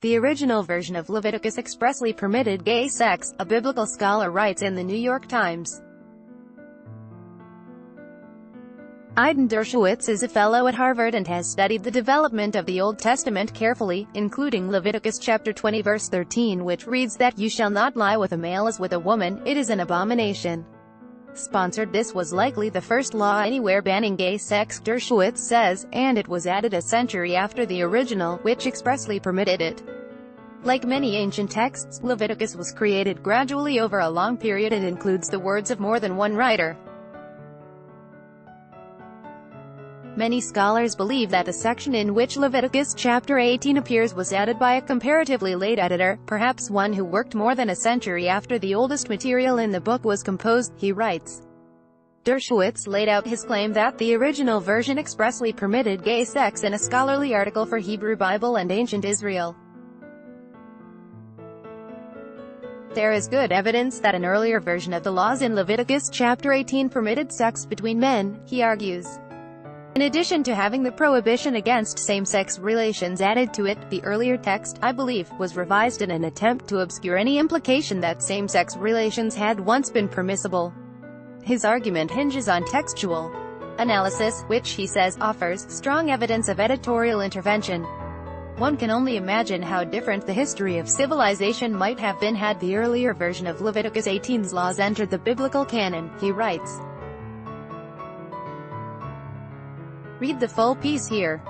The original version of Leviticus expressly permitted gay sex, a biblical scholar writes in the New York Times. Aiden Dershowitz is a fellow at Harvard and has studied the development of the Old Testament carefully, including Leviticus chapter 20 verse 13, which reads that you shall not lie with a male as with a woman, it is an abomination. Sponsored. This was likely the first law anywhere banning gay sex, Dershowitz says, and it was added a century after the original, which expressly permitted it. Like many ancient texts, Leviticus was created gradually over a long period and includes the words of more than one writer. Many scholars believe that the section in which Leviticus chapter 18 appears was added by a comparatively late editor, perhaps one who worked more than a century after the oldest material in the book was composed, he writes. Dershowitz laid out his claim that the original version expressly permitted gay sex in a scholarly article for Hebrew Bible and Ancient Israel. There is good evidence that an earlier version of the laws in Leviticus chapter 18 permitted sex between men, he argues. In addition to having the prohibition against same-sex relations added to it, the earlier text, I believe, was revised in an attempt to obscure any implication that same-sex relations had once been permissible. His argument hinges on textual analysis, which, he says, offers strong evidence of editorial intervention. One can only imagine how different the history of civilization might have been had the earlier version of Leviticus 18's laws entered the biblical canon, he writes. Read the full piece here.